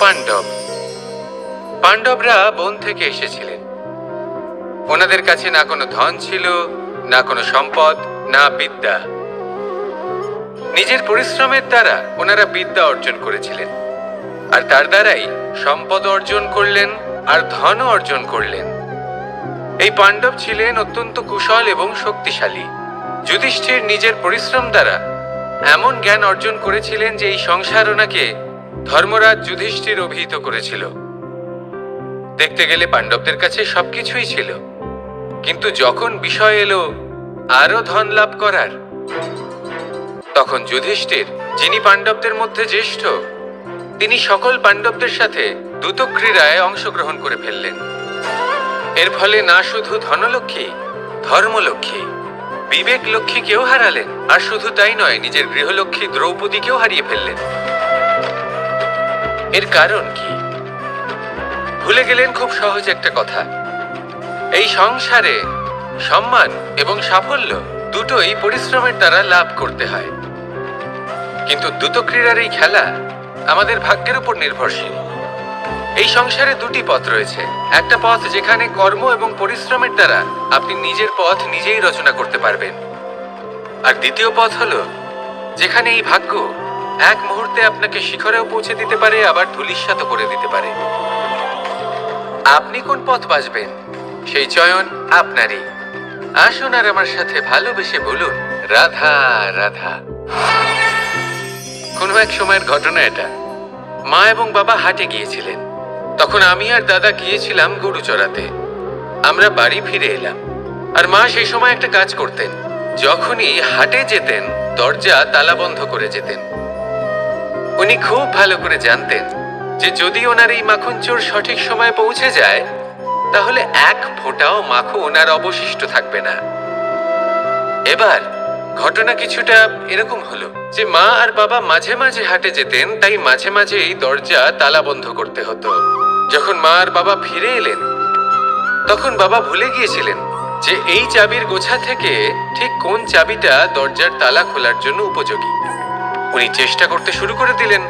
পাণ্ডব। পাণ্ডবরা বন থেকে এসেছিলেন। ওনাদের কাছে না কোনো ধন ছিল, না কোনো সম্পদ, না বিদ্যা। নিজের পরিশ্রমের দ্বারা ওনারা বিদ্যা অর্জন করেছিলেন, আর তার দ্বারাই সম্পদ অর্জন করলেন আর ধনও অর্জন করলেন। এই পাণ্ডব ছিলেন অত্যন্ত কুশল এবং শক্তিশালী। যুধিষ্ঠির নিজের পরিশ্রম দ্বারা এমন জ্ঞান অর্জন করেছিলেন যে এই সংসার ওনাকে ধর্মরাজ যুধিষ্ঠির অভিহিত করেছিল। দেখতে গেলে পাণ্ডবদের কাছে সবকিছুই ছিল, কিন্তু যখন বিষয় এলো আরো ধন লাভ করার, তখন যুধিষ্ঠির, যিনি পাণ্ডবদের মধ্যে জ্যেষ্ঠ, তিনি সকল পাণ্ডবদের সাথে দ্যুতক্রীড়ায় অংশগ্রহণ করে ফেললেন। এর ফলে না শুধু ধনলক্ষ্মী, ধর্মলক্ষ্মী, বিবেক লক্ষ্মীকেও হারালেন, আর শুধু তাই নয়, নিজের গৃহলক্ষ্মী দ্রৌপদীকেও হারিয়ে ফেললেন। এর কারণ কি? ভুলে গেলেন খুব সহজ একটা কথা, এই সংসারে সম্মান এবং সাফল্য দুটোই পরিশ্রমের দ্বারা লাভ করতে হয়। কিন্তু দ্যুতক্রীড়ার এই খেলা আমাদের ভাগ্যের উপর নির্ভরশীল। এই সংসারে দুটি পথ রয়েছে। একটা পথ যেখানে কর্ম এবং পরিশ্রমের দ্বারা আপনি নিজের পথ নিজেই রচনা করতে পারবেন, আর দ্বিতীয় পথ হলো যেখানে এই ভাগ্য এক মুহূর্তে আপনাকে শিখরেও পৌঁছে দিতে পারে, আবার ধূলিসাৎ করে দিতে পারে। আপনি কোন পথ বাছবেন সেই চয়ন আপনারই। আসুন আর আমার সাথে ভালোবেসে বলুন, রাধা রাধা। কোনো এক সময়ের ঘটনা এটা। মা এবং বাবা হাটে গিয়েছিলেন। তখন আমি আর দাদা গিয়েছিলাম গরু চড়াতে। আমরা বাড়ি ফিরে এলাম, আর মা সেই সময় একটা কাজ করতেন। যখনই হাটে যেতেন দরজা তালা বন্ধ করে যেতেন। উনি খুব ভালো করে জানতেন যে যদি ওনার এই মাখন চোর সঠিক সময়ে পৌঁছে যায়, তাহলে এক ফোঁটাও মাখন ওনার অবশিষ্ট থাকবে না। এবার ঘটনা কিছুটা এরকম হলো যে মা আর বাবা মাঝে মাঝে হাটে যেতেন, তাই মাঝে মাঝে এই দরজা তালা বন্ধ করতে হতো। যখন মা আর বাবা ফিরে এলেন, তখন বাবা ভুলে গিয়েছিলেন যে এই চাবির গোছা থেকে ঠিক কোন চাবিটা দরজার তালা খোলার জন্য উপযোগী। উনি চেষ্টা করতে শুরু করে দিলেন।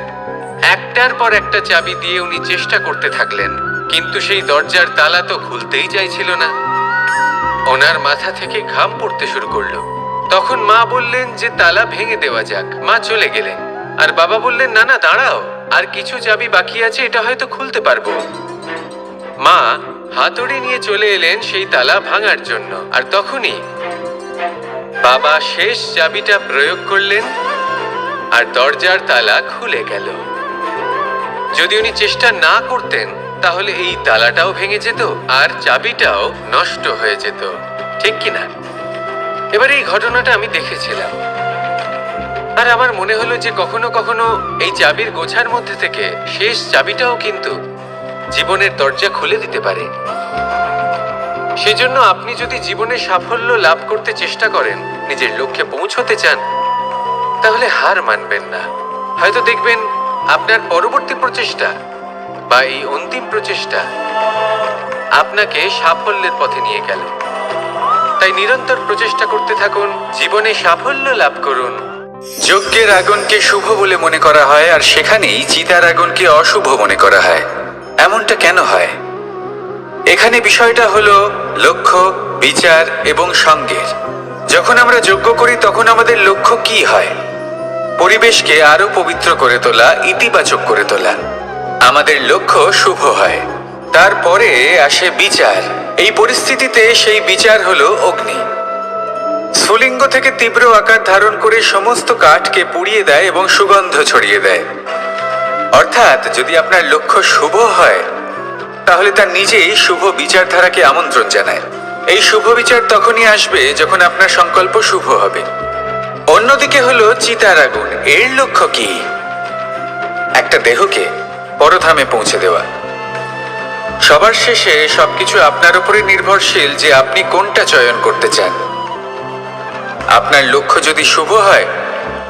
একটার পর একটা চাবি দিয়ে উনি চেষ্টা করতে থাকলেন, কিন্তু সেই দরজার তালা তো খুলতেই চাইছিল না। ওনার মাথা থেকে ঘাম পড়তে শুরু করলো। তখন মা বললেন যে তালা ভেঙে দেওয়া যাক। মা চলে গেলেন, আর বাবা বললেন, না না দাঁড়াও, আর কিছু চাবি বাকি আছে, এটা হয়তো খুলতে পারবো। মা হাতুড়ি নিয়ে চলে এলেন সেই তালা ভাঙার জন্য, আর তখনই বাবা শেষ চাবিটা প্রয়োগ করলেন, আর দরজার তালা খুলে গেল। যদি উনি চেষ্টা না করতেন তাহলে এই তালাটাও ভেঙে যেত আর চাবিটাও নষ্ট হয়ে যেত, ঠিক কিনা? এবার এই ঘটনাটা আমি দেখেছিলাম, আর আমার মনে হলো যে কখনো কখনো এই চাবির গোছার মধ্যে থেকে শেষ চাবিটাও কিন্তু জীবনের দরজা খুলে দিতে পারে। সেজন্য আপনি যদি জীবনে সাফল্য লাভ করতে চেষ্টা করেন, নিজের লক্ষ্যে পৌঁছতে চান, তাহলে হার মানবেন না। হয়তো দেখবেন আপনার পরবর্তী প্রচেষ্টা বা এই অন্তিম প্রচেষ্টা আপনাকে সাফল্যের পথে নিয়ে গেল। তাই নিরন্তর প্রচেষ্টা করতে থাকুন, জীবনে সাফল্য লাভ করুন। যজ্ঞের আগুনকে শুভ বলে মনে করা হয়, আর সেখানেই চিতার আগুনকে অশুভ মনে করা হয়। এমনটা কেন হয়? এখানে বিষয়টা হলো লক্ষ্য, বিচার এবং সঙ্গের। যখন আমরা যজ্ঞ করি তখন আমাদের লক্ষ্য কি হয়? পরিবেশকে আরো পবিত্র করে তোলা, ইতিবাচক করে তোলা। আমাদের লক্ষ্য শুভ হয়। তারপরে আসে বিচার। এই পরিস্থিতিতে সেই বিচার হলো অগ্নি। স্ফুলিঙ্গ থেকে তীব্র আকার ধারণ করে সমস্ত কাঠকে পুড়িয়ে দেয় এবং সুগন্ধ ছড়িয়ে দেয়। অর্থাৎ যদি আপনার লক্ষ্য শুভ হয়, তাহলে তার নিজেই শুভ বিচারধারাকে আমন্ত্রণ জানায়। এই শুভ বিচার তখনই আসবে যখন আপনার সংকল্প শুভ হবে। অন্যদিকে হলো চিতার আগুন। এর লক্ষ্য কি? একটা দেহকে পরধামে পৌঁছে দেওয়া। সবার শেষে সবকিছু আপনার উপরে নির্ভরশীল যে আপনি কোনটা চয়ন করতে চান। আপনার লক্ষ্য যদি শুভ হয়,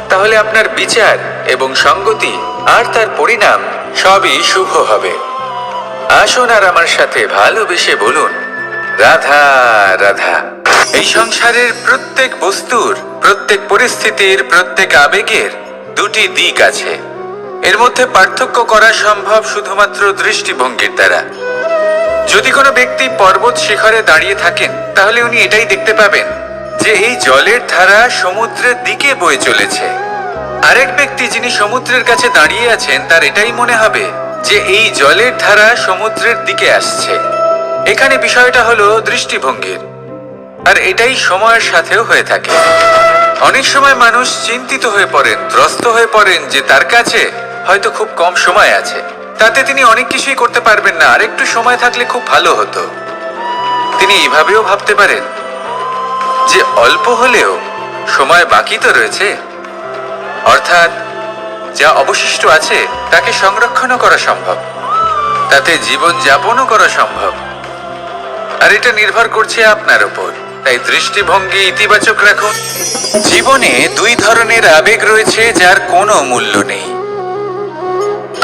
তাহলে আপনার বিচার এবং সঙ্গতি আর তার পরিণাম সবই শুভ হবে। আসুন আর আমার সাথে ভালোবেসে বলুন, রাধা রাধা। এই সংসারের প্রত্যেক বস্তুর, প্রত্যেক পরিস্থিতির, প্রত্যেক আবেগের দুটি দিক আছে। এর মধ্যে পার্থক্য করা সম্ভব শুধুমাত্র দৃষ্টিভঙ্গির দ্বারা। যদি কোনো ব্যক্তি পর্বত শিখরে দাঁড়িয়ে থাকেন, তাহলে উনি এটাই দেখতে পাবেন যে এই জলের ধারা সমুদ্রের দিকে বয়ে চলেছে। আরেক ব্যক্তি যিনি সমুদ্রের কাছে দাঁড়িয়ে আছেন, তার এটাই মনে হবে যে এই জলের ধারা সমুদ্রের দিকে আসছে। এখানে বিষয়টা হলো দৃষ্টিভঙ্গির, আর এটাই সময়ের সাথেও হয়ে থাকে। অনেক সময় মানুষ চিন্তিত হয়ে পড়েন, ত্রস্ত হয়ে পড়েন যে তার কাছে হয়তো খুব কম সময় আছে, তাতে তিনি অনেক কিছুই করতে পারবেন না, আর একটু সময় থাকলে খুব ভালো হতো। তিনি এভাবেও ভাবতে পারেন যে অল্প হলেও সময় বাকি তো রয়েছে, অর্থাৎ যা অবশিষ্ট আছে তাকে সংরক্ষণও করা সম্ভব, তাতে জীবন যাপনও করা সম্ভব। আর এটা নির্ভর করছে আপনার উপর। তাই দৃষ্টিভঙ্গি ইতিবাচক রাখুন। জীবনে দুই ধরনের আবেগ রয়েছে যার কোনো মূল্য নেই।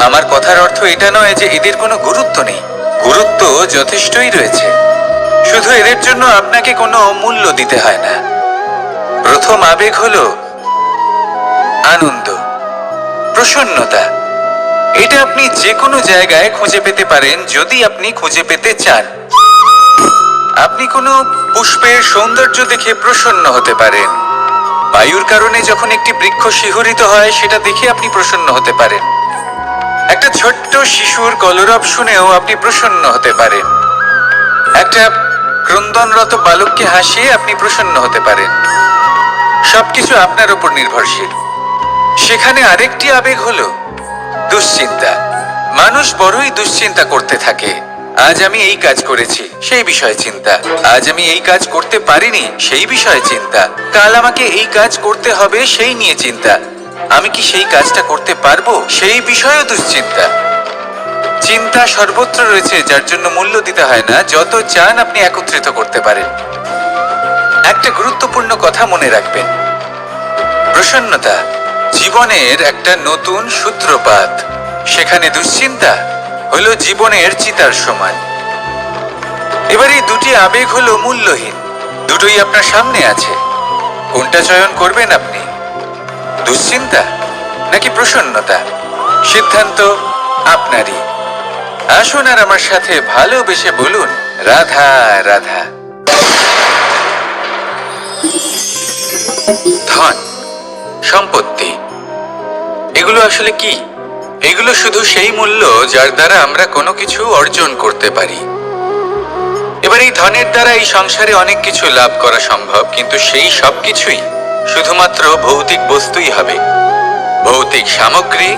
আমার কথার অর্থ এটা নয় যে এদের কোনো গুরুত্ব নেই, গুরুত্ব যথেষ্টই রয়েছে, শুধু এদের জন্য আপনাকে কোনো মূল্য দিতে হয় না। প্রথম আবেগ হলো আনন্দ, প্রসন্নতা। এটা আপনি যে কোনো জায়গায় খুঁজে পেতে পারেন যদি আপনি খুঁজে পেতে চান। আপনি কোনো পুষ্পের সৌন্দর্য দেখে প্রসন্ন হতে পারেন। বায়ুর কারণে যখন একটি বৃক্ষ শিহরিত হয়, সেটা দেখে আপনি প্রসন্ন হতে পারেন। একটা ছোট্ট শিশুর কলরব শুনেও আপনি প্রসন্ন হতে পারেন। একটা ক্রন্দনরত বালককে হাসিয়ে আপনি প্রসন্ন হতে পারেন। সবকিছু আপনার উপর নির্ভরশীল। সেখানে আরেকটি আবেগ হলো দুশ্চিন্তা। মানুষ বড়ই দুশ্চিন্তা করতে থাকে। আজ আমি এই কাজ করেছি, সেই বিষয়ে চিন্তা। আজ আমি এই কাজ করতে পারিনি, সেই বিষয়ে চিন্তা। কাল আমাকে এই কাজ করতে হবে, সেই নিয়ে চিন্তা। আমি কি সেই কাজটা করতে পারবো, সেই বিষয়েও দুশ্চিন্তা। চিন্তা সর্বত্র রয়েছে, যার জন্য মূল্য দিতে হয় না। যত চান আপনি একত্রিত করতে পারেন। একটা গুরুত্বপূর্ণ কথা মনে রাখবেন, প্রসন্নতা জীবনের একটা নতুন সূত্রপাত। সেখানে দুশ্চিন্তা হলো জীবনের চিতার সমান। এবার এই দুটি আবেগ হলো মূল্যহীন, দুটোই আপনার সামনে আছে। কোনটা চয়ন করবেন আপনি, দুশ্চিন্তা নাকি প্রসন্নতা? সিদ্ধান্ত আপনারই। আসুন আর আমার সাথে ভালোবেসে বলুন, রাধা রাধা। ধন, সম্পত্তি, এগুলো আসলে কি? এগুলো শুধু সেই মূল্য যার দ্বারা আমরা কোনো কিছু অর্জন করতে পারি। এবার এই ধনের দ্বারা এই সংসারে অনেক কিছু লাভ করা সম্ভব, কিন্তু সেই সব কিছুই শুধুমাত্র ভৌতিক বস্তুই হবে, ভৌতিক সামগ্রী,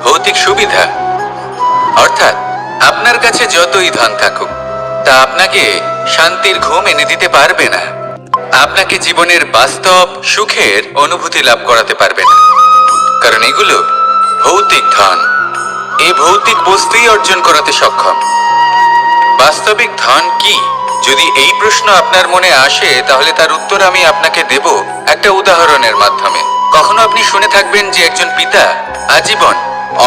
ভৌতিক সুবিধা। অর্থাৎ আপনার কাছে যতই ধন থাকুক, তা আপনাকে শান্তির ঘুম এনে দিতে পারবে না, আপনাকে জীবনের বাস্তব সুখের অনুভূতি লাভ করাতে পারবে না, কারণ এগুলো ভৌতিক ধন। এই ভৌতিক বস্তুই অর্জন করাতে সক্ষম। বাস্তবিক ধন কি? যদি এই প্রশ্ন আপনার মনে আসে, তাহলে তার উত্তর আমি আপনাকে দেব একটা উদাহরণের মাধ্যমে। কখনো আপনি শুনে থাকবেন যে একজন পিতা আজীবন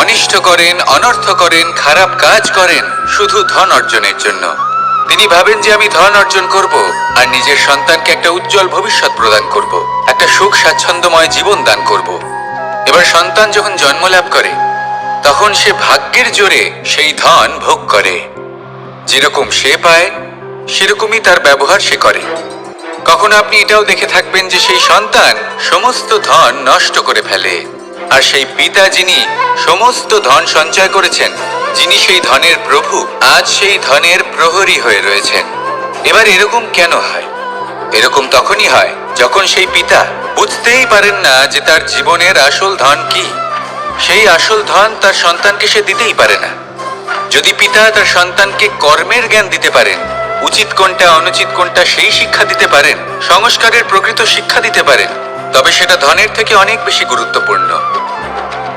অনিষ্ট করেন, অনর্থ করেন, খারাপ কাজ করেন শুধু ধন অর্জনের জন্য। তিনি ভাবেন যে আমি ধন অর্জন করব আর নিজের সন্তানকে একটা উজ্জ্বল ভবিষ্যৎ প্রদান করব, একটা সুখ স্বাচ্ছন্দ্যময় জীবন দান করব। এবার সন্তান যখন জন্ম লাভ করে, তখন সে ভাগ্যের জোরে সেই ধন ভোগ করে। যেরকম সে পায়, সেরকমই তার ব্যবহার সে করে। কখনো আপনি এটাও দেখে থাকবেন যে সেই সন্তান সমস্ত ধন নষ্ট করে ফেলে, আর সেই পিতা যিনি সমস্ত ধন সঞ্চয় করেছেন, যিনি সেই ধনের প্রভু, আজ সেই ধনের প্রহরী হয়ে রয়েছেন। এবার এরকম কেন হয়? এরকম তখনই হয় যখন সেই পিতা বুঝতেই পারেন না যে তার জীবনের আসল ধন কি। সেই আসল ধন তার সন্তানকে সে দিতেই পারে না। যদি পিতা তার সন্তানকে কর্মের জ্ঞান দিতে পারেন, উচিত কোনটা অনুচিত কোনটা সেই শিক্ষা দিতে পারেন, সংস্কারের প্রকৃত শিক্ষা দিতে পারেন, তবে সেটা ধনের থেকে অনেক বেশি গুরুত্বপূর্ণ।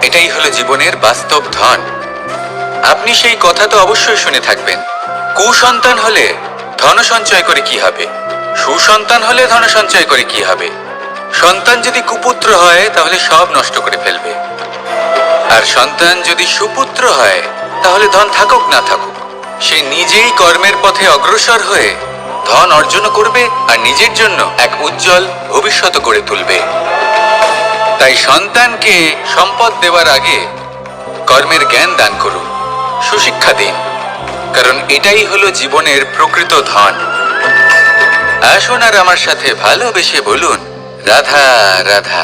এটাই হলো জীবনের বাস্তব ধন। আপনি সেই কথা তো অবশ্যই শুনে থাকবেন, কুসন্তান হলে ধন সঞ্চয় করে কি হবে, সুসন্তান হলে ধন সঞ্চয় করে কি হবে। সন্তান যদি কুপুত্র হয়, তাহলে সব নষ্ট করে ফেলবে, আর সন্তান যদি সুপুত্র হয়, তাহলে ধন থাকুক না থাকুক, সে নিজেই কর্মের পথে অগ্রসর হয়ে ধন অর্জন করবে আর নিজের জন্য এক উজ্জ্বল ভবিষ্যৎ গড়ে তুলবে। তাই সন্তানকে সম্পদ দেওয়ার আগে কর্মের জ্ঞান দান করুন, সুশিক্ষা দিন, কারণ এটাই হলো জীবনের প্রকৃত ধন। আসুন আর আমার সাথে ভালোবেসে বলুন, রাধা রাধা।